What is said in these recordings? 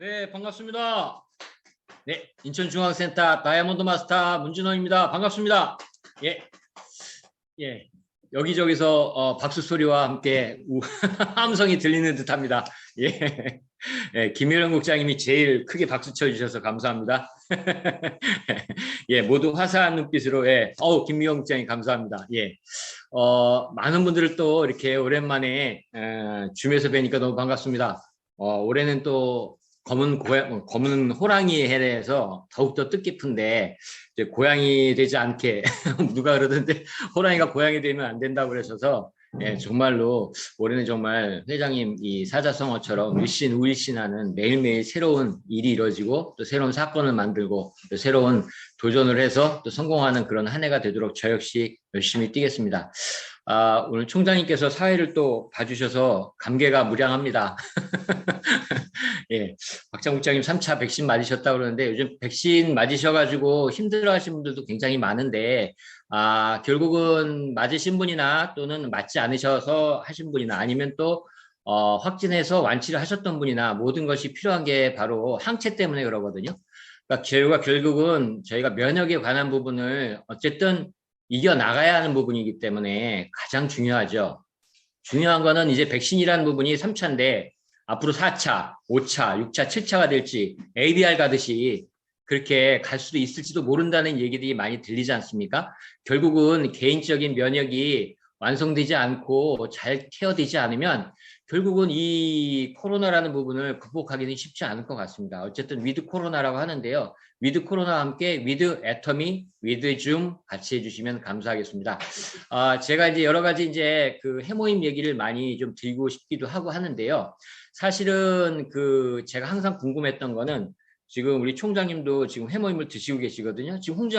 네, 반갑습니다. 네, 인천중앙센터 다이아몬드 마스터 문진원입니다. 반갑습니다. 예, 예. 여기저기서 박수 소리와 함께 함성이 들리는 듯합니다. 예, 예, 김일영 국장님이 제일 크게 박수 쳐주셔서 감사합니다. 예, 모두 화사한 눈빛으로 김미영 국장님 감사합니다. 예, 많은 분들을 또 이렇게 오랜만에 줌에서 뵈니까 너무 반갑습니다. 올해는 또 검은 호랑이 해에서 더욱더 뜻깊은데, 이제 고양이 되지 않게, 누가 그러던데, 호랑이가 고양이 되면 안 된다고 그러셔서, 정말로, 올해는 정말 회장님 이 사자성어처럼 울신하는 매일매일 새로운 일이 이루어지고, 또 새로운 사건을 만들고, 또 새로운 도전을 해서 또 성공하는 그런 한 해가 되도록 저 역시 열심히 뛰겠습니다. 오늘 총장님께서 사회를 또 봐주셔서 감개가 무량합니다. 예, 박장 국장님 3차 백신 맞으셨다고 그러는데 요즘 백신 맞으셔가지고 힘들어하시는 분들도 굉장히 많은데 결국은 맞으신 분이나 또는 맞지 않으셔서 하신 분이나 아니면 또 확진해서 완치를 하셨던 분이나 모든 것이 필요한 게 바로 항체 때문에 그러거든요. 그러니까 결국은 저희가 면역에 관한 부분을 어쨌든 이겨나가야 하는 부분이기 때문에 가장 중요하죠. 중요한 거는 이제 백신이라는 부분이 3차인데 앞으로 4차, 5차, 6차, 7차가 될지 ADR 가듯이 그렇게 갈 수도 있을지도 모른다는 얘기들이 많이 들리지 않습니까? 결국은 개인적인 면역이 완성되지 않고 잘 케어되지 않으면 결국은 이 코로나라는 부분을 극복하기는 쉽지 않을 것 같습니다. 어쨌든 위드 코로나라고 하는데요. 위드 코로나와 함께 위드 애터미, 위드 줌 같이 해주시면 감사하겠습니다. 제가 이제 여러 가지 이제 그 해모임 얘기를 많이 좀 드리고 싶기도 하고 하는데요. 사실은 제가 항상 궁금했던 거는 지금 우리 총장님도 지금 해모임을 드시고 계시거든요. 지금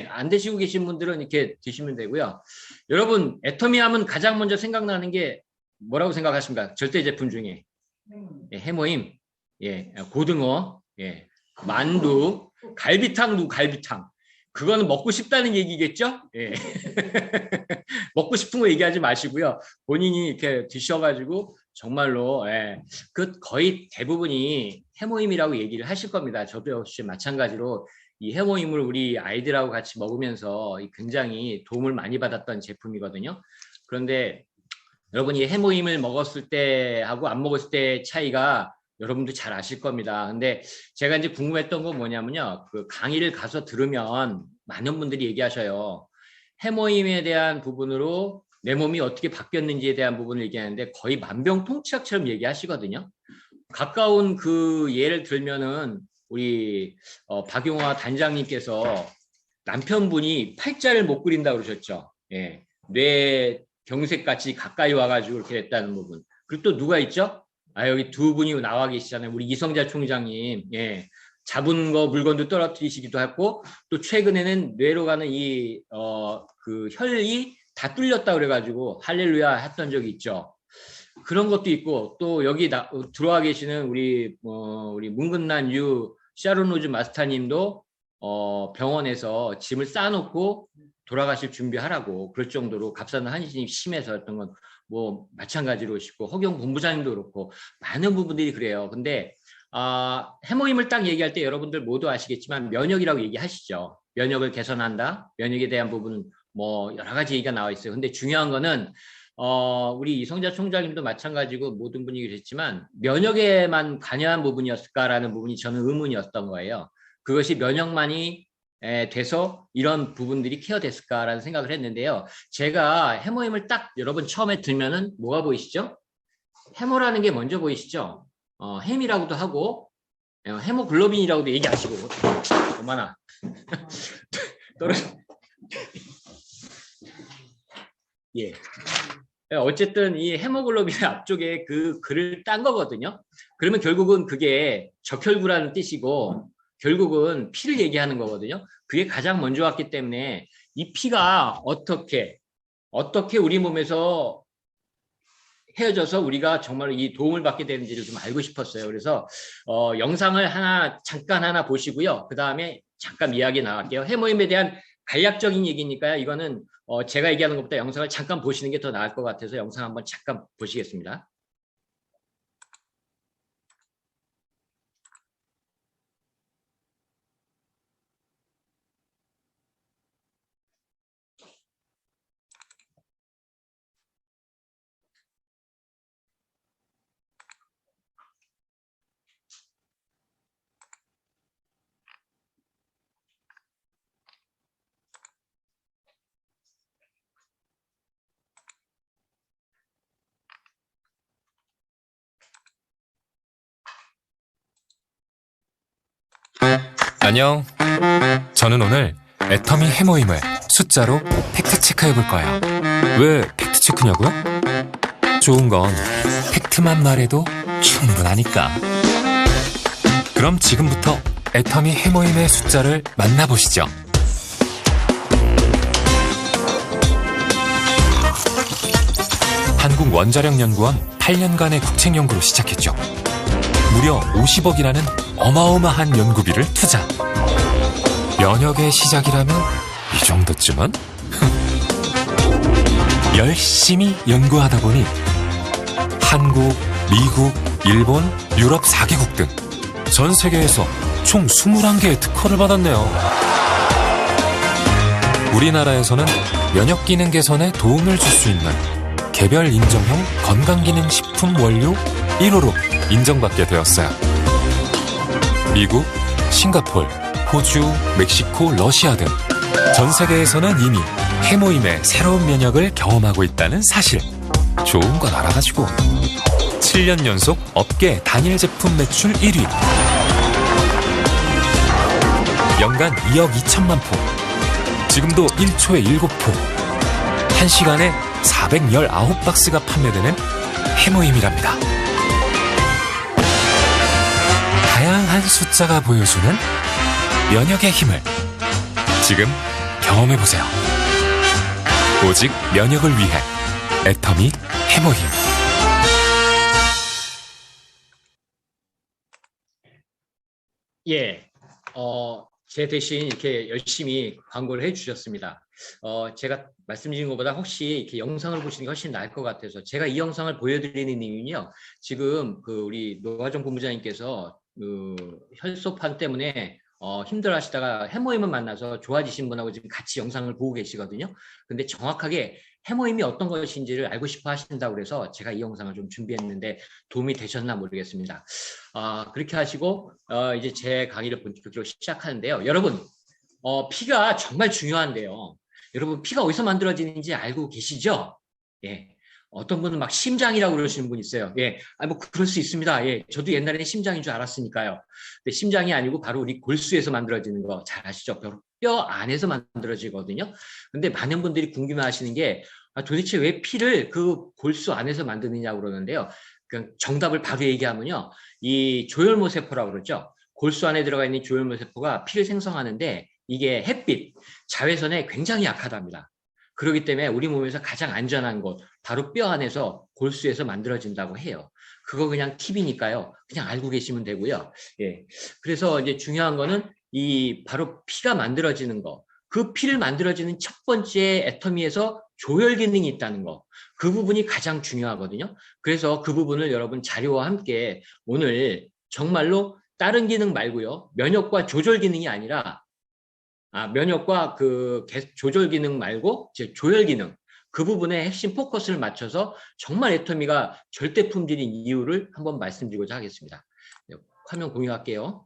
안 드시고 계신 분들은 이렇게 드시면 되고요. 여러분, 애터미 하면 가장 먼저 생각나는 게 뭐라고 생각하십니까? 절대 제품 중에. 해모임, 고등어, 만두, 갈비탕. 그거는 먹고 싶다는 얘기겠죠? 예. 먹고 싶은 거 얘기하지 마시고요. 본인이 이렇게 드셔가지고 정말로 거의 대부분이 해모임이라고 얘기를 하실 겁니다. 저도 역시 마찬가지로 이 해모임을 우리 아이들하고 같이 먹으면서 굉장히 도움을 많이 받았던 제품이거든요. 그런데 여러분이 해모임을 먹었을 때하고 안 먹었을 때 차이가 여러분도 잘 아실 겁니다. 근데 제가 이제 궁금했던 건 뭐냐면요. 그 강의를 가서 들으면 많은 분들이 얘기하셔요. 해모임에 대한 부분으로 내 몸이 어떻게 바뀌었는지에 대한 부분을 얘기하는데 거의 만병통치약처럼 얘기하시거든요. 가까운 그 예를 들면은 우리 박용화 단장님께서 남편분이 팔자를 못 그린다고 그러셨죠. 예. 뇌 경색같이 가까이 와가지고 이렇게 됐다는 부분. 그리고 또 누가 있죠? 여기 두 분이 나와 계시잖아요. 우리 이성자 총장님. 예. 잡은 거 물건도 떨어뜨리시기도 했고, 또 최근에는 뇌로 가는 그 혈이 다 뚫렸다 그래가지고 할렐루야 했던 적이 있죠. 그런 것도 있고, 또 여기 들어와 계시는 우리 문근난 유 샤론로즈 마스터님도 병원에서 짐을 쌓아놓고 돌아가실 준비하라고 그럴 정도로 갑사는 한신이 심해서 했던 건 뭐 마찬가지로 싶고 허경 본부장님도 그렇고 많은 부분들이 그래요. 근데 해모임을 딱 얘기할 때 여러분들 모두 아시겠지만 면역이라고 얘기하시죠. 면역을 개선한다. 면역에 대한 부분은 뭐 여러 가지 얘기가 나와 있어요. 근데 중요한 거는 우리 이성자 총장님도 마찬가지고 모든 분이 그랬지만 면역에만 관여한 부분이었을까라는 부분이 저는 의문이었던 거예요. 그것이 면역만이 돼서 이런 부분들이 케어됐을까라는 생각을 했는데요. 제가 해모임을 딱 여러분 처음에 들면은 뭐가 보이시죠? 해모라는 게 먼저 보이시죠? 햄이라고도 하고 헤모글로빈이라고도 얘기하시고 얼마나 떨어져. 예. 어쨌든 이 헤모글로빈 앞쪽에 그 글을 딴 거거든요. 그러면 결국은 그게 적혈구라는 뜻이고 결국은 피를 얘기하는 거거든요. 그게 가장 먼저 왔기 때문에 이 피가 어떻게 우리 몸에서 헤어져서 우리가 정말 이 도움을 받게 되는지를 좀 알고 싶었어요. 그래서 영상을 잠깐 하나 보시고요. 그 다음에 잠깐 이야기 나갈게요. 해모임에 대한 간략적인 얘기니까요. 이거는 제가 얘기하는 것보다 영상을 잠깐 보시는 게 더 나을 것 같아서 영상 한번 잠깐 보시겠습니다. 안녕. 저는 오늘 애터미 해모임을 숫자로 팩트 체크해 볼 거예요. 왜 팩트 체크냐고요? 좋은 건 팩트만 말해도 충분하니까. 그럼 지금부터 애터미 해모임의 숫자를 만나보시죠. 한국원자력연구원 8년간의 국책연구로 시작했죠. 무려 50억이라는 어마어마한 연구비를 투자. 면역의 시작이라면 이 정도쯤은? 열심히 연구하다 보니 한국, 미국, 일본, 유럽 4개국 등 전 세계에서 총 21개의 특허를 받았네요. 우리나라에서는 면역 기능 개선에 도움을 줄 수 있는 개별 인정형 건강기능식품 원료 1호로 인정받게 되었어요. 미국, 싱가폴, 호주, 멕시코, 러시아 등 전 세계에서는 이미 해모임의 새로운 면역을 경험하고 있다는 사실. 좋은 건 알아가지고 7년 연속 업계 단일 제품 매출 1위, 연간 2억 2천만 포, 지금도 1초에 7포, 1시간에 419박스가 판매되는 해모임이랍니다. 다양한 숫자가 보여주는 면역의 힘을 지금 경험해보세요. 오직 면역을 위해 애터미 해모힘. 예, 제 대신 이렇게 열심히 광고를 해주셨습니다. 제가 말씀드린 것보다 혹시 이렇게 영상을 보시는 게 훨씬 나을 것 같아서 제가 이 영상을 보여드리는 이유는요. 지금 우리 노화정 본부장님께서 혈소판 때문에 힘들어하시다가 해모임을 만나서 좋아지신 분하고 지금 같이 영상을 보고 계시거든요. 근데 정확하게 해모임이 어떤 것인지를 알고 싶어 하신다고 그래서 제가 이 영상을 좀 준비했는데 도움이 되셨나 모르겠습니다. 그렇게 하시고 이제 제 강의를 본격적으로 시작하는데요. 여러분, 피가 정말 중요한데요. 여러분, 피가 어디서 만들어지는지 알고 계시죠? 예. 어떤 분은 막 심장이라고 그러시는 분 있어요. 예. 뭐 그럴 수 있습니다. 예. 저도 옛날에는 심장인 줄 알았으니까요. 근데 심장이 아니고 바로 우리 골수에서 만들어지는 거 잘 아시죠? 뼈 안에서 만들어지거든요. 근데 많은 분들이 궁금해하시는 게 도대체 왜 피를 그 골수 안에서 만드느냐고 그러는데요. 정답을 바로 얘기하면요. 이 조혈모 세포라고 그러죠. 골수 안에 들어가 있는 조혈모 세포가 피를 생성하는데 이게 햇빛, 자외선에 굉장히 약하답니다. 그렇기 때문에 우리 몸에서 가장 안전한 곳, 바로 뼈 안에서 골수에서 만들어진다고 해요. 그거 그냥 팁이니까요. 그냥 알고 계시면 되고요. 예. 그래서 이제 중요한 거는 바로 피가 만들어지는 거. 그 피를 만들어지는 첫 번째 애터미에서 조혈 기능이 있다는 거. 그 부분이 가장 중요하거든요. 그래서 그 부분을 여러분 자료와 함께 오늘 정말로 다른 기능 말고요. 면역과 조절 기능이 아니라 면역과 조절 기능 말고 조혈 기능, 그 부분에 핵심 포커스를 맞춰서 정말 애터미가 절대 품질인 이유를 한번 말씀드리고자 하겠습니다. 화면 공유할게요.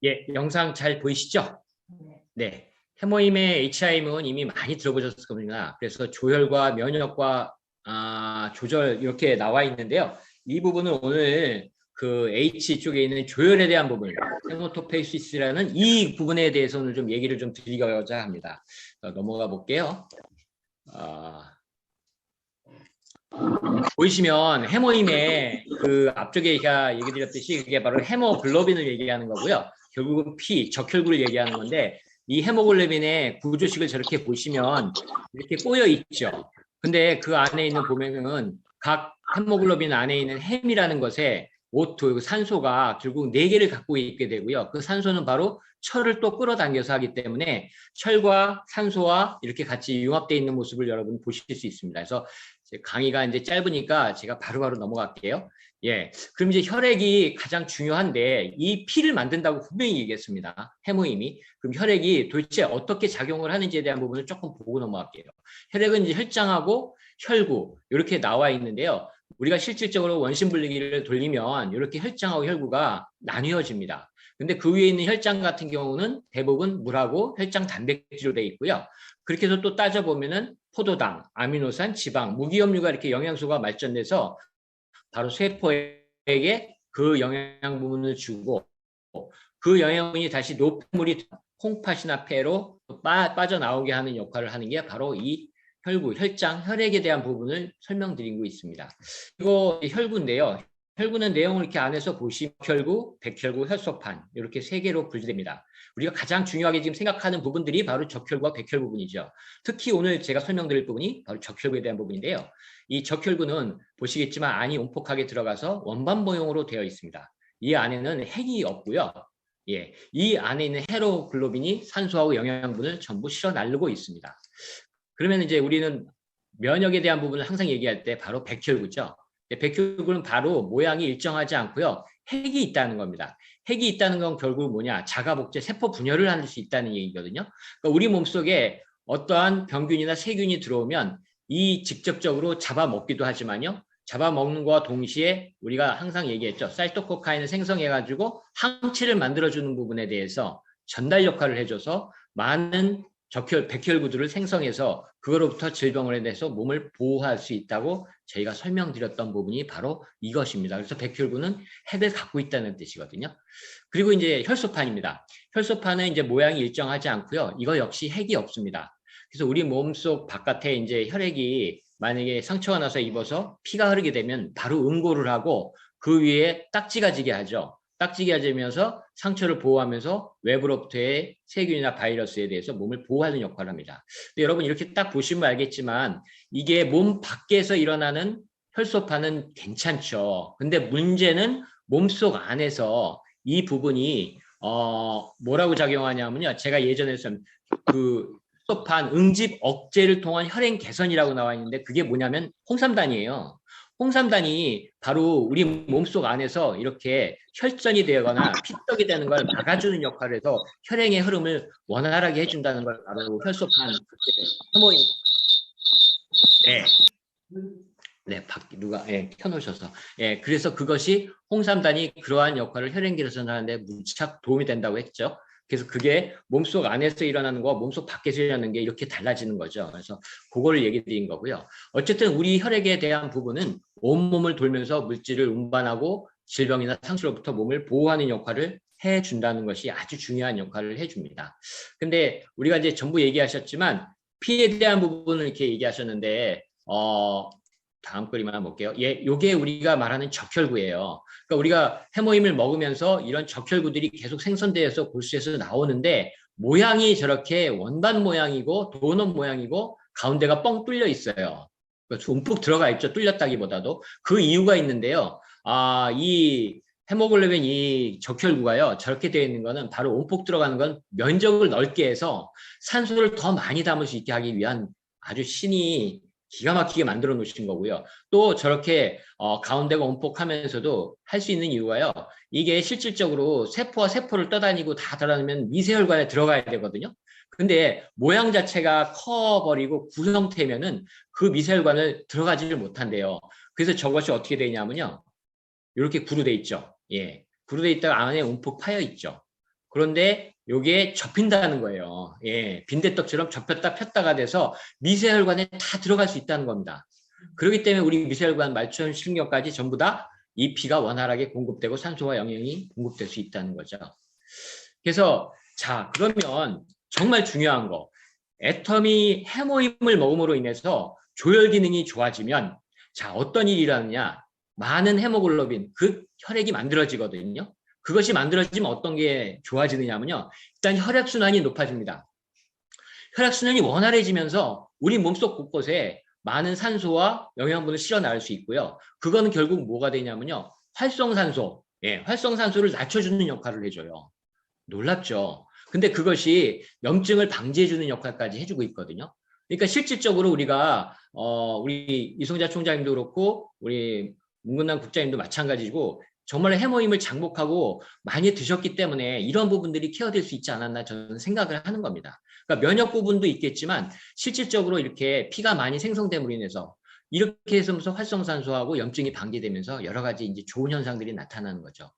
예, 영상 잘 보이시죠? 네. 해모임의 H임은 이미 많이 들어보셨을 겁니다. 그래서 조혈과 면역과 조절 이렇게 나와 있는데요. 이 부분은 오늘 그 H 쪽에 있는 조혈에 대한 부분, 헤모토페이시스라는 이 부분에 대해서는 좀 얘기를 좀 드리고자 합니다. 넘어가 볼게요. 보이시면 해모임의 앞쪽에 제가 얘기 드렸듯이 그게 바로 헤모글로빈을 얘기하는 거고요. 결국은 피, 적혈구를 얘기하는 건데 이 헤모글로빈의 구조식을 저렇게 보시면 이렇게 꼬여 있죠. 근데 그 안에 있는 보면은 각 헤모글로빈 안에 있는 햄이라는 것에 O2, 산소가 결국 4개를 갖고 있게 되고요. 그 산소는 바로 철을 또 끌어당겨서 하기 때문에 철과 산소와 이렇게 같이 융합되어 있는 모습을 여러분 보실 수 있습니다. 그래서 강의가 이제 짧으니까 제가 바로바로 넘어갈게요. 예, 그럼 이제 혈액이 가장 중요한데 이 피를 만든다고 분명히 얘기했습니다. 해모임이. 그럼 혈액이 도대체 어떻게 작용을 하는지에 대한 부분을 조금 보고 넘어갈게요. 혈액은 이제 혈장하고 혈구 이렇게 나와 있는데요. 우리가 실질적으로 원심분리기를 돌리면 이렇게 혈장하고 혈구가 나뉘어집니다. 근데 그 위에 있는 혈장 같은 경우는 대부분 물하고 혈장 단백질로 되어 있고요. 그렇게 해서 또 따져보면은 포도당, 아미노산, 지방, 무기염류가 이렇게 영양소가 발전돼서 바로 세포에게 그 영양 부분을 주고 그 영양분이 다시 노폐물이 콩팥이나 폐로 빠져나오게 하는 역할을 하는 게 바로 이 혈구, 혈장, 혈액에 대한 부분을 설명드리고 있습니다. 이거 혈구인데요. 혈구는 내용을 이렇게 안에서 보시면 혈구, 백혈구, 혈소판 이렇게 3개로 분리됩니다. 우리가 가장 중요하게 지금 생각하는 부분들이 바로 적혈구와 백혈구 부분이죠. 특히 오늘 제가 설명드릴 부분이 바로 적혈구에 대한 부분인데요. 이 적혈구는 보시겠지만 안이 온폭하게 들어가서 원반 모형으로 되어 있습니다. 이 안에는 핵이 없고요. 예, 이 안에 있는 헤모글로빈이 산소하고 영양분을 전부 실어 나르고 있습니다. 그러면 이제 우리는 면역에 대한 부분을 항상 얘기할 때 바로 백혈구죠. 백혈구는 바로 모양이 일정하지 않고요. 핵이 있다는 겁니다. 핵이 있다는 건 결국 뭐냐? 자가복제, 세포 분열을 할 수 있다는 얘기거든요. 그러니까 우리 몸속에 어떠한 병균이나 세균이 들어오면 이 직접적으로 잡아먹기도 하지만요. 잡아먹는 것과 동시에 우리가 항상 얘기했죠. 사이토코카인을 생성해가지고 항체를 만들어주는 부분에 대해서 전달 역할을 해줘서 많은 백혈구들을 생성해서 그거로부터 질병에 대해서 몸을 보호할 수 있다고 저희가 설명드렸던 부분이 바로 이것입니다. 그래서 백혈구는 핵을 갖고 있다는 뜻이거든요. 그리고 이제 혈소판입니다. 혈소판은 이제 모양이 일정하지 않고요. 이거 역시 핵이 없습니다. 그래서 우리 몸속 바깥에 이제 혈액이 만약에 상처가 나서 입어서 피가 흐르게 되면 바로 응고를 하고 그 위에 딱지가 지게 하죠. 딱지가 지면서 상처를 보호하면서 외부로부터의 세균이나 바이러스에 대해서 몸을 보호하는 역할을 합니다. 근데 여러분 이렇게 딱 보시면 알겠지만 이게 몸 밖에서 일어나는 혈소판은 괜찮죠. 근데 문제는 몸속 안에서 이 부분이 뭐라고 작용하냐면요. 제가 예전에 그 혈소판 응집 억제를 통한 혈행 개선이라고 나와 있는데 그게 뭐냐면 홍삼단이에요. 홍삼단이 바로 우리 몸속 안에서 이렇게 혈전이 되거나 피떡이 되는 걸 막아주는 역할을 해서 혈행의 흐름을 원활하게 해준다는 걸 바로 혈소판 해모임. 네. 네, 누가 켜놓으셔서. 예, 그래서 그것이 홍삼단이 그러한 역할을 혈행 개선하는데 무척 도움이 된다고 했죠. 그래서 그게 몸속 안에서 일어나는 거와 몸속 밖에서 일어나는 게 이렇게 달라지는 거죠. 그래서 그거를 얘기 드린 거고요. 어쨌든 우리 혈액에 대한 부분은 온몸을 돌면서 물질을 운반하고 질병이나 상처로부터 몸을 보호하는 역할을 해준다는 것이 아주 중요한 역할을 해줍니다. 근데 우리가 이제 전부 얘기하셨지만 피에 대한 부분을 이렇게 얘기하셨는데 다음 그림 하나 볼게요. 예, 요게 우리가 말하는 적혈구예요. 그러니까 우리가 해모임을 먹으면서 이런 적혈구들이 계속 생성돼서 골수에서 나오는데 모양이 저렇게 원반 모양이고 도넛 모양이고 가운데가 뻥 뚫려 있어요. 움푹 들어가 있죠. 뚫렸다기보다도. 그 이유가 있는데요. 이 헤모글로빈 이 적혈구가요. 저렇게 되어 있는 거는 바로 움푹 들어가는 건 면적을 넓게 해서 산소를 더 많이 담을 수 있게 하기 위한 아주 신이 기가 막히게 만들어 놓으신 거고요. 또 저렇게 가운데가 온폭하면서도 할 수 있는 이유가요. 이게 실질적으로 세포와 세포를 떠다니고 다 돌아다니면 미세혈관에 들어가야 되거든요. 근데 모양 자체가 커버리고 구형태면은 그 미세혈관을 들어가지를 못한대요. 그래서 저것이 어떻게 되냐면요. 이렇게 구루돼 있죠. 예, 구루돼 있다가 안에 움푹 파여 있죠. 그런데 요게 접힌다는 거예요. 예, 빈대떡처럼 접혔다 폈다가 돼서 미세혈관에 다 들어갈 수 있다는 겁니다. 그렇기 때문에 우리 미세혈관, 말초현, 신경까지 전부 다 이 피가 원활하게 공급되고 산소와 영양이 공급될 수 있다는 거죠. 그래서 자, 그러면 정말 중요한 거. 애터미 해모임을 먹음으로 인해서 조혈 기능이 좋아지면 자, 어떤 일이 일어나느냐. 많은 헤모글로빈, 그 혈액이 만들어지거든요. 그것이 만들어지면 어떤 게 좋아지느냐면요. 일단 혈액순환이 높아집니다. 혈액순환이 원활해지면서 우리 몸속 곳곳에 많은 산소와 영양분을 실어 나갈 수 있고요. 그거는 결국 뭐가 되냐면요. 활성산소, 활성산소를 낮춰주는 역할을 해줘요. 놀랍죠? 근데 그것이 염증을 방지해주는 역할까지 해주고 있거든요. 그러니까 실질적으로 우리가 우리 이성자 총장님도 그렇고 우리 문근남 국장님도 마찬가지고 정말 해모임을 장복하고 많이 드셨기 때문에 이런 부분들이 케어될 수 있지 않았나 저는 생각을 하는 겁니다. 그러니까 면역 부분도 있겠지만 실질적으로 이렇게 피가 많이 생성됨으로 인해서 이렇게 해서 활성산소하고 염증이 방지되면서 여러 가지 이제 좋은 현상들이 나타나는 거죠.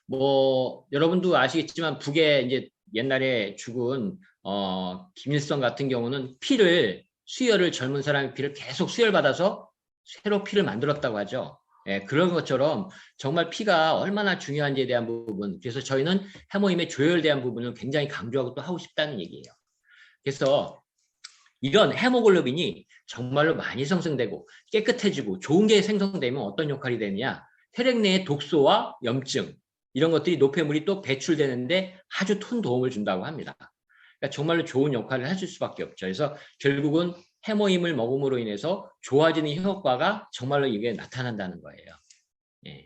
뭐 여러분도 아시겠지만 북에 이제 옛날에 죽은 김일성 같은 경우는 수혈을 젊은 사람의 피를 계속 수혈받아서 새로 피를 만들었다고 하죠. 그런 것처럼 정말 피가 얼마나 중요한지에 대한 부분, 그래서 저희는 해모임의 조혈에 대한 부분을 굉장히 강조하고 또 하고 싶다는 얘기예요. 그래서 이런 헤모글로빈이 정말로 많이 생성되고 깨끗해지고 좋은 게 생성되면 어떤 역할이 되느냐, 혈액 내의 독소와 염증 이런 것들이 노폐물이 또 배출되는데 아주 큰 도움을 준다고 합니다. 그러니까 정말로 좋은 역할을 해줄 수밖에 없죠. 그래서 결국은 해모임을 먹음으로 인해서 좋아지는 효과가 정말로 이게 나타난다는 거예요.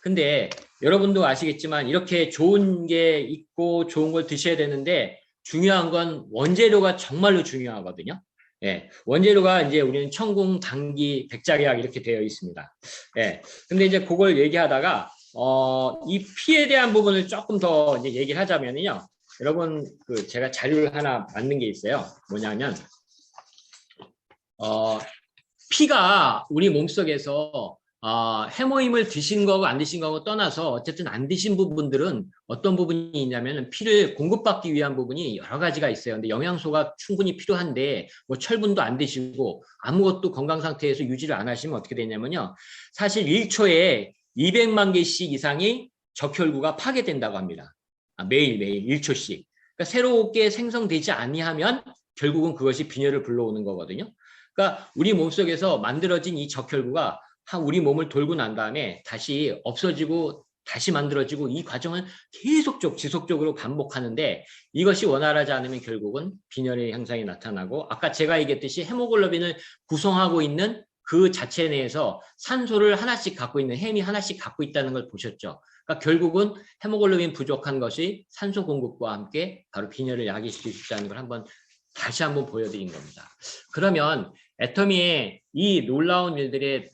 근데 여러분도 아시겠지만 이렇게 좋은 게 있고 좋은 걸 드셔야 되는데 중요한 건 원재료가 정말로 중요하거든요. 원재료가 이제 우리는 청궁, 당귀, 백작약 이렇게 되어 있습니다. 근데 이제 그걸 얘기하다가 이 피에 대한 부분을 조금 더 이제 얘기를 하자면요. 여러분 제가 자료를 하나 만든 게 있어요. 뭐냐면 피가 우리 몸속에서 해모임을 드신 거고 안 드신 거고 떠나서 어쨌든 안 드신 부분들은 어떤 부분이 있냐면 피를 공급받기 위한 부분이 여러 가지가 있어요. 근데 영양소가 충분히 필요한데 뭐 철분도 안 드시고 아무것도 건강 상태에서 유지를 안 하시면 어떻게 되냐면요. 사실 1초에 200만 개씩 이상이 적혈구가 파괴된다고 합니다. 매일매일 1초씩. 그러니까 새롭게 생성되지 아니하면 결국은 그것이 빈혈을 불러오는 거거든요. 그러니까 우리 몸속에서 만들어진 이 적혈구가 우리 몸을 돌고 난 다음에 다시 없어지고 다시 만들어지고 이 과정을 지속적으로 반복하는데 이것이 원활하지 않으면 결국은 빈혈의 현상이 나타나고 아까 제가 얘기했듯이 헤모글로빈을 구성하고 있는 그 자체 내에서 산소를 하나씩 갖고 있는 햄이 하나씩 갖고 있다는 걸 보셨죠. 그러니까 결국은 헤모글로빈 부족한 것이 산소 공급과 함께 바로 빈혈을 야기시킬 수 있다는 걸 다시 한번 보여드린 겁니다. 그러면 애터미의 이 놀라운 일들에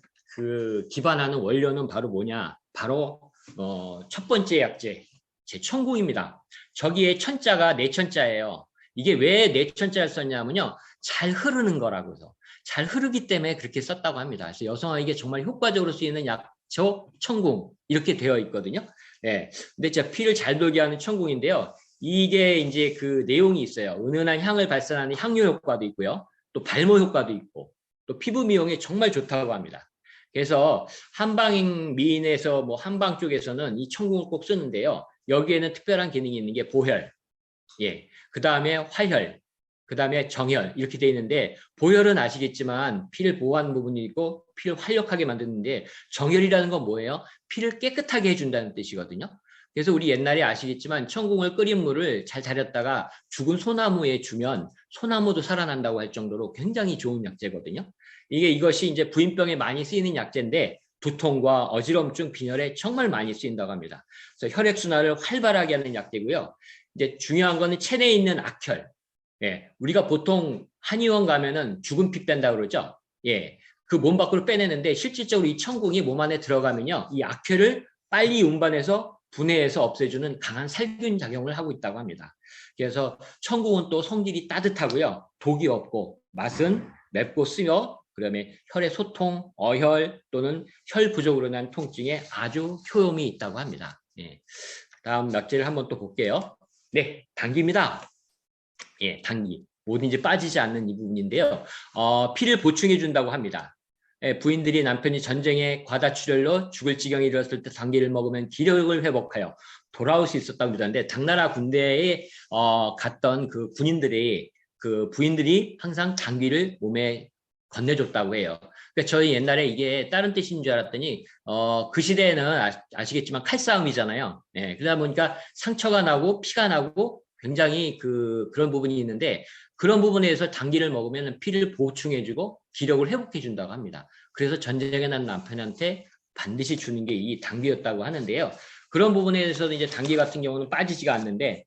기반하는 원료는 바로 뭐냐? 바로 첫 번째 약재, 제 청궁입니다. 저기에 천자가 내천자예요. 이게 왜 내천자를 썼냐면요. 잘 흐르는 거라고 해서. 잘 흐르기 때문에 그렇게 썼다고 합니다. 그래서 여성에게 정말 효과적으로 쓰이는 약초 청궁 이렇게 되어 있거든요. 근데 제가 피를 잘 돌게 하는 청궁인데요. 이게 이제 그 내용이 있어요. 은은한 향을 발산하는 향료 효과도 있고요. 또 발모 효과도 있고 또 피부 미용에 정말 좋다고 합니다. 그래서 한방 미인에서 뭐 한방 쪽에서는 이 청궁을 꼭 쓰는데요. 여기에는 특별한 기능이 있는 게 보혈, 그 다음에 화혈, 그 다음에 정혈 이렇게 돼 있는데 보혈은 아시겠지만 피를 보호하는 부분이 있고 피를 활력하게 만드는데 정혈이라는 건 뭐예요? 피를 깨끗하게 해준다는 뜻이거든요. 그래서 우리 옛날에 아시겠지만 청궁을 끓인 물을 잘 달였다가 죽은 소나무에 주면 소나무도 살아난다고 할 정도로 굉장히 좋은 약재거든요. 이것이 이제 부인병에 많이 쓰이는 약재인데 두통과 어지럼증, 빈혈에 정말 많이 쓰인다고 합니다. 그래서 혈액순환을 활발하게 하는 약재고요. 이제 중요한 거는 체내에 있는 악혈. 우리가 보통 한의원 가면은 죽은 피 뺀다 그러죠. 그 몸 밖으로 빼내는데 실질적으로 이 청궁이 몸 안에 들어가면요. 이 악혈을 빨리 운반해서 분해해서 없애주는 강한 살균 작용을 하고 있다고 합니다. 그래서 청궁은 또 성질이 따뜻하고요. 독이 없고 맛은 맵고 쓰며 그다음에 혈의 소통, 어혈 또는 혈 부족으로 인한 통증에 아주 효용이 있다고 합니다. 다음 약재를 한번 또 볼게요. 당귀입니다. 당귀. 뭐든지 빠지지 않는 이 부분인데요. 피를 보충해 준다고 합니다. 부인들이 남편이 전쟁에 과다출혈로 죽을 지경에 이르렀을 때 당귀를 먹으면 기력을 회복하여 돌아올 수 있었다고 그러는데 당나라 군대에 갔던 그 군인들이 그 부인들이 항상 당귀를 몸에 건네줬다고 해요. 그러니까 저희 옛날에 이게 다른 뜻인 줄 알았더니 그 시대에는 아시겠지만 칼싸움이잖아요. 그러다 보니까 상처가 나고 피가 나고 굉장히 그런 부분이 있는데 그런 부분에서 당귀를 먹으면 피를 보충해주고 기력을 회복해준다고 합니다. 그래서 전쟁에 난 남편한테 반드시 주는 게 이 당귀였다고 하는데요. 그런 부분에 대해서도 이제 당귀 같은 경우는 빠지지가 않는데,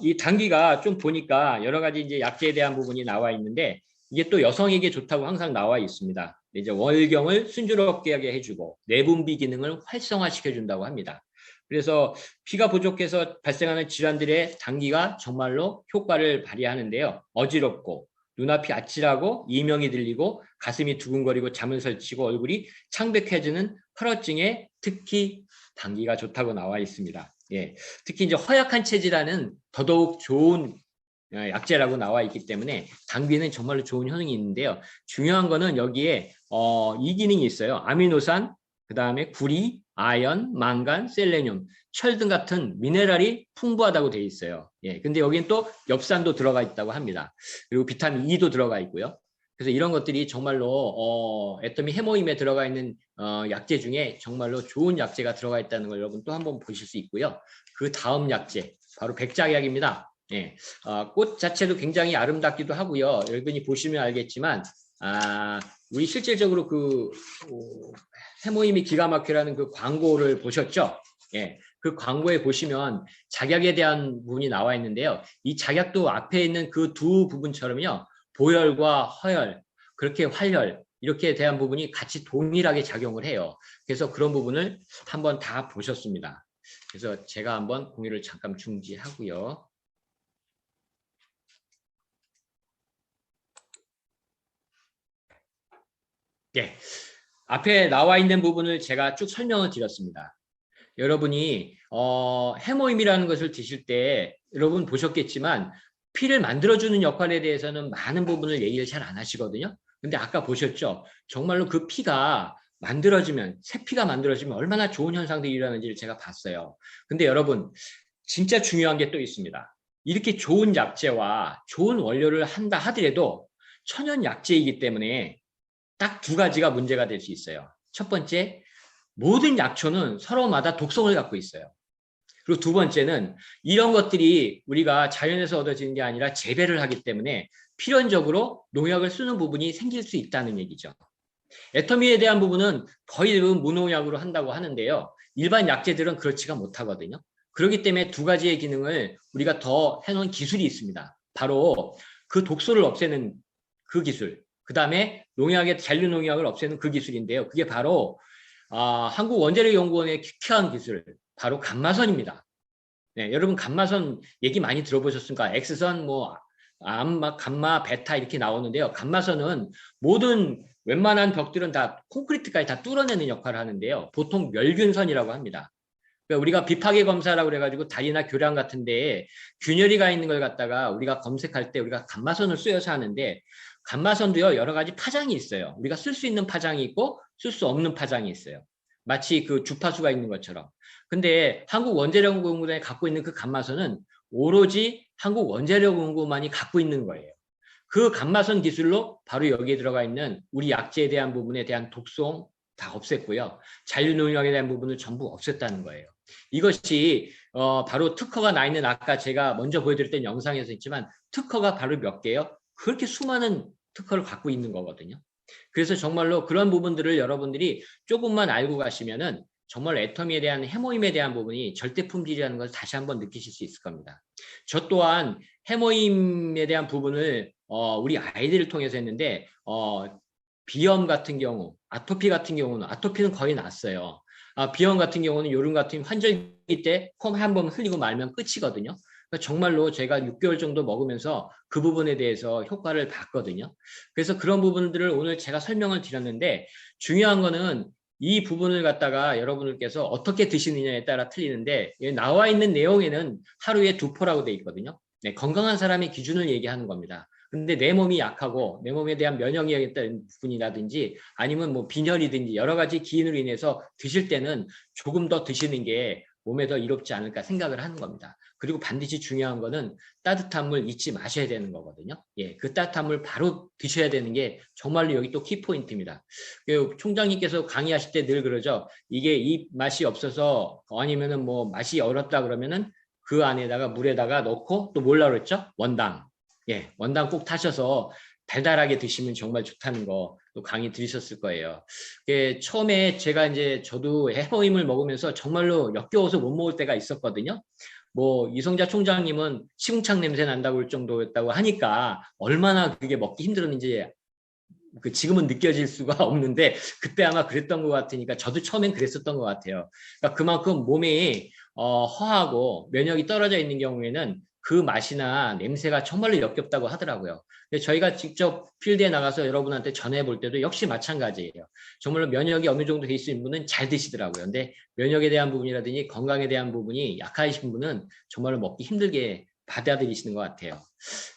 이 당귀가 좀 보니까 여러 가지 이제 약재에 대한 부분이 나와 있는데, 이게 또 여성에게 좋다고 항상 나와 있습니다. 이제 월경을 순조롭게 하게 해주고, 내분비 기능을 활성화시켜준다고 합니다. 그래서 피가 부족해서 발생하는 질환들의 당귀가 정말로 효과를 발휘하는데요. 어지럽고, 눈앞이 아찔하고, 이명이 들리고, 가슴이 두근거리고, 잠을 설치고, 얼굴이 창백해지는 혈어증에 특히 당귀가 좋다고 나와 있습니다. 예, 특히 이제 허약한 체질에는 더더욱 좋은 약재라고 나와 있기 때문에 당귀는 정말로 좋은 효능이 있는데요. 중요한 거는 여기에 이 기능이 있어요. 아미노산, 그 다음에 구리, 아연, 망간, 셀레늄, 철 등 같은 미네랄이 풍부하다고 되어 있어요. 예, 근데 여기는 또 엽산도 들어가 있다고 합니다. 그리고 비타민 E도 들어가 있고요. 그래서 이런 것들이 정말로 애터미 해모임에 들어가 있는 약재 중에 정말로 좋은 약재가 들어가 있다는 걸 여러분 또 한번 보실 수 있고요. 그 다음 약재, 바로 백작약입니다. 예, 꽃 자체도 굉장히 아름답기도 하고요. 여러분이 보시면 알겠지만, 우리 실질적으로 그 해모임이 기가 막히라는 그 광고를 보셨죠? 예, 그 광고에 보시면 작약에 대한 부분이 나와 있는데요. 이 작약도 앞에 있는 그 두 부분처럼요. 보혈과 허혈, 그렇게 활혈, 이렇게 대한 부분이 같이 동일하게 작용을 해요. 그래서 그런 부분을 한번 다 보셨습니다. 그래서 제가 한번 공유를 잠깐 중지하고요. 예, 앞에 나와 있는 부분을 제가 쭉 설명을 드렸습니다. 여러분이 해모임이라는 것을 드실 때 여러분 보셨겠지만 피를 만들어주는 역할에 대해서는 많은 부분을 얘기를 잘 안 하시거든요. 근데 아까 보셨죠? 정말로 그 피가 만들어지면, 새 피가 만들어지면 얼마나 좋은 현상들이 일어나는지를 제가 봤어요. 근데 여러분, 진짜 중요한 게 또 있습니다. 이렇게 좋은 약재와 좋은 원료를 한다 하더라도 천연 약재이기 때문에 딱 두 가지가 문제가 될 수 있어요. 첫 번째, 모든 약초는 서로마다 독성을 갖고 있어요. 그리고 두 번째는 이런 것들이 우리가 자연에서 얻어지는 게 아니라 재배를 하기 때문에 필연적으로 농약을 쓰는 부분이 생길 수 있다는 얘기죠. 애터미에 대한 부분은 거의 대부분 무농약으로 한다고 하는데요. 일반 약재들은 그렇지가 못하거든요. 그렇기 때문에 두 가지의 기능을 우리가 더 해놓은 기술이 있습니다. 바로 그 독소를 없애는 그 기술, 그 다음에 잔류 농약을 없애는 그 기술인데요. 그게 바로 한국원자력연구원의 키키한 기술, 바로 감마선입니다. 네, 여러분 감마선 얘기 많이 들어보셨습니까? X선, 감마, 베타 이렇게 나오는데요. 감마선은 모든 웬만한 벽들은 다 콘크리트까지 다 뚫어내는 역할을 하는데요. 보통 멸균선이라고 합니다. 그러니까 우리가 비파괴 검사라고 그래가지고 다리나 교량 같은 데에 균열이 가 있는 걸 갖다가 우리가 검색할 때 우리가 감마선을 쓰여서 하는데, 감마선도요 여러 가지 파장이 있어요. 우리가 쓸 수 있는 파장이 있고 쓸 수 없는 파장이 있어요. 마치 그 주파수가 있는 것처럼. 근데 한국원자력연구원에 갖고 있는 그 감마선은 오로지 한국원자력연구원만이 갖고 있는 거예요. 그 감마선 기술로 바로 여기에 들어가 있는 우리 약재에 대한 부분에 대한 독성 다 없앴고요. 잔류농약에 대한 부분을 전부 없앴다는 거예요. 이것이 바로 특허가 나 있는, 아까 제가 먼저 보여드렸던 영상에서 있지만 특허가 바로 몇 개요? 그렇게 수많은 특허를 갖고 있는 거거든요. 그래서 정말로 그런 부분들을 여러분들이 조금만 알고 가시면은 정말 애터미에 대한, 해모임에 대한 부분이 절대 품질이라는 것을 다시 한번 느끼실 수 있을 겁니다. 저 또한 해모임에 대한 부분을 우리 아이들을 통해서 했는데 비염 같은 경우, 아토피 같은 경우는, 아토피는 거의 났어요. 비염 같은 경우는 요즘 같은 환절기 때 코 한 번 흘리고 말면 끝이거든요. 정말로 제가 6개월 정도 먹으면서 그 부분에 대해서 효과를 봤거든요. 그래서 그런 부분들을 오늘 제가 설명을 드렸는데, 중요한 거는 이 부분을 갖다가 여러분들께서 어떻게 드시느냐에 따라 틀리는데, 나와 있는 내용에는 하루에 2포라고 돼 있거든요. 네, 건강한 사람의 기준을 얘기하는 겁니다. 근데 내 몸이 약하고 내 몸에 대한 면역력에 있다는 부분이라든지 아니면 뭐 빈혈이든지 여러 가지 기인으로 인해서 드실 때는 조금 더 드시는 게 몸에 더 이롭지 않을까 생각을 하는 겁니다. 그리고 반드시 중요한 거는 따뜻한 물 잊지 마셔야 되는 거거든요. 예, 그 따뜻한 물 바로 드셔야 되는 게 정말로 여기 또 키포인트입니다. 총장님께서 강의하실 때 늘 그러죠. 이게 이 맛이 없어서 아니면은 뭐 맛이 어렵다 그러면은 그 안에다가 물에다가 넣고 또 뭘라 그랬죠? 원당. 예, 원당 꼭 타셔서 달달하게 드시면 정말 좋다는 거. 또 강의 들으셨을 거예요. 처음에 제가 이제 저도 해모임을 먹으면서 정말로 역겨워서 못 먹을 때가 있었거든요. 뭐 이성자 총장님은 시궁창 냄새 난다고 할 정도였다고 하니까 얼마나 그게 먹기 힘들었는지 지금은 느껴질 수가 없는데 그때 아마 그랬던 것 같으니까 저도 처음엔 그랬었던 것 같아요. 그러니까 그만큼 몸이 허하고 면역이 떨어져 있는 경우에는 그 맛이나 냄새가 정말로 역겹다고 하더라고요. 저희가 직접 필드에 나가서 여러분한테 전해볼 때도 역시 마찬가지예요. 정말로 면역이 어느 정도 돼 있는 분은 잘 드시더라고요. 근데 면역에 대한 부분이라든지 건강에 대한 부분이 약하신 분은 정말로 먹기 힘들게 받아들이시는 것 같아요.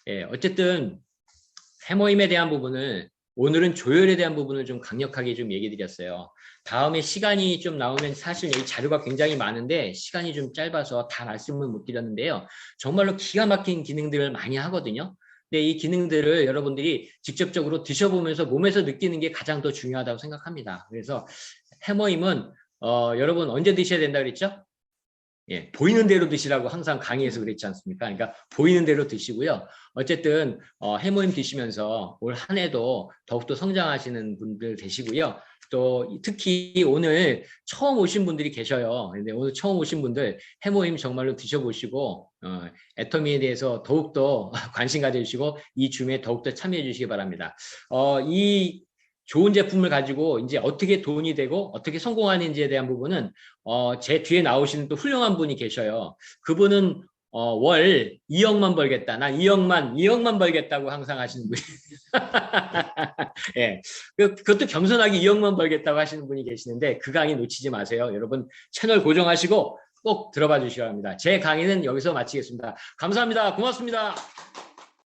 예, 어쨌든 해모임에 대한 부분을 오늘은 조혈에 대한 부분을 좀 강력하게 좀 얘기 드렸어요. 다음에 시간이 좀 나오면 사실 이 자료가 굉장히 많은데 시간이 좀 짧아서 다 말씀을 못 드렸는데요. 정말로 기가 막힌 기능들을 많이 하거든요. 근데 이 기능들을 여러분들이 직접적으로 드셔보면서 몸에서 느끼는 게 가장 더 중요하다고 생각합니다. 그래서 해모임은 여러분 언제 드셔야 된다 그랬죠? 예, 보이는 대로 드시라고 항상 강의에서 그랬지 않습니까? 그러니까 보이는 대로 드시고요. 어쨌든 해모임 드시면서 올 한 해도 더욱더 성장하시는 분들 되시고요. 또 특히 오늘 처음 오신 분들이 계셔요. 근데 오늘 처음 오신 분들 해모임 정말로 드셔보시고 애터미에 대해서 더욱더 관심 가져주시고 이 줌에 더욱더 참여해 주시기 바랍니다. 이 좋은 제품을 가지고 이제 어떻게 돈이 되고 어떻게 성공하는지에 대한 부분은 제 뒤에 나오시는 또 훌륭한 분이 계셔요. 그분은 월 2억만 벌겠다. 난 2억만 벌겠다고 항상 하시는 분이. 예. 그것도 겸손하게 2억만 벌겠다고 하시는 분이 계시는데 그 강의 놓치지 마세요. 여러분 채널 고정하시고 꼭 들어봐 주시기 바랍니다. 제 강의는 여기서 마치겠습니다. 감사합니다. 고맙습니다.